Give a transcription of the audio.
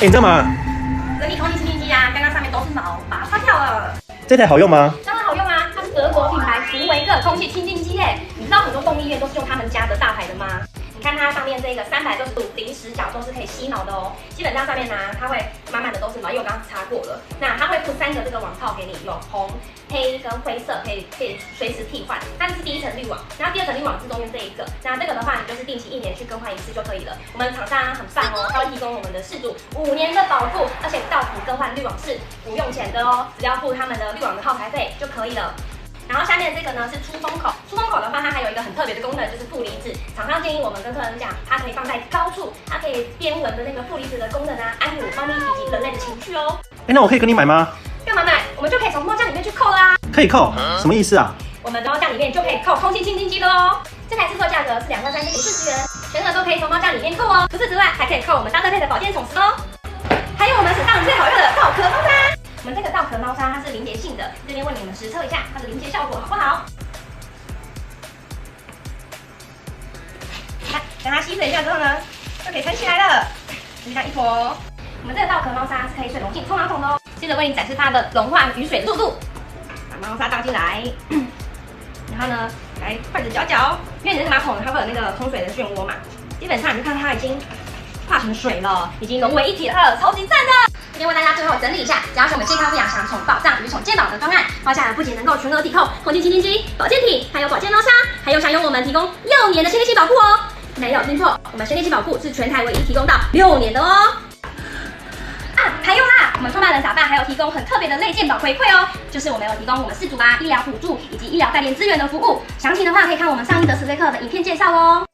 你干嘛？整理空气清净机啊，刚刚上面都是毛，把它擦掉了。这台好用吗？当然好用啊，它是德国品牌福维克空气清净机耶。你知道很多动力院都是用他们家的大牌的吗？你看它上面这个360度零死角都是可以吸毛的哦。基本上上面呢，它会满满的都是毛，因为我刚刚擦过了。那它会附3个这个网套给你，有红、黑跟灰色，可以随时替换。它这是第一层滤网，然后第二层滤网是中间这一个。那这个的话，你就是定期1年去更换一次就可以了。我们厂商很棒哦，它会提供我们的事主5年的保护，而且到府更换滤网是不用钱的哦，只要付他们的滤网的耗材费就可以了。然后下面这个呢是出风口，出风口的话，它还有一个很特别的功能，就是负离子。厂商建议我们跟客人讲，它可以放在高处，它可以边闻的那个负离子的功能啊，安抚猫咪以及人类的情绪哦。那我可以跟你买吗？干嘛买？我们就可以从猫架里面去扣啦。可以扣，什么意思啊？我们的猫架里面就可以扣空气清净机了哦。这台制作价格是23040元，全额都可以从猫架里面扣哦。除此之外，还可以扣我们搭配的保健宠池哦。还有我们史上最好用的稻壳猫砂。我们这个稻壳猫砂它是凝结性的，这边为你们实测一下它的凝结效果好不好？看，等它吸水一下之后呢，就可以撑起来了，就像一坨。我们这个稻壳猫砂是可以水溶进冲马桶的哦。接着为你展示它的融化雨水速度，把猫砂倒进来，然后呢，来筷子搅搅，因为你那个马桶它会有那个冲水的漩涡嘛，基本上你就看它已经化成水了，已经融为一体了，超级赞的！这边为大家最后整理一下，只要是我们健康不养享宠保障与宠健保的方案，花下来不仅能够全额抵扣空气清净机、保健品，还有保健猫砂，还有享有我们提供6年的先天性保护哦。没有听错，我们先天性保护是全台唯一提供到6年的哦。还有啦，我们创办人打饭还有提供很特别的类健保回馈哦，就是我们有提供我们饲主医疗补助以及医疗代练资源的服务。详情的话可以看我们上一则史瑞克的影片介绍哦。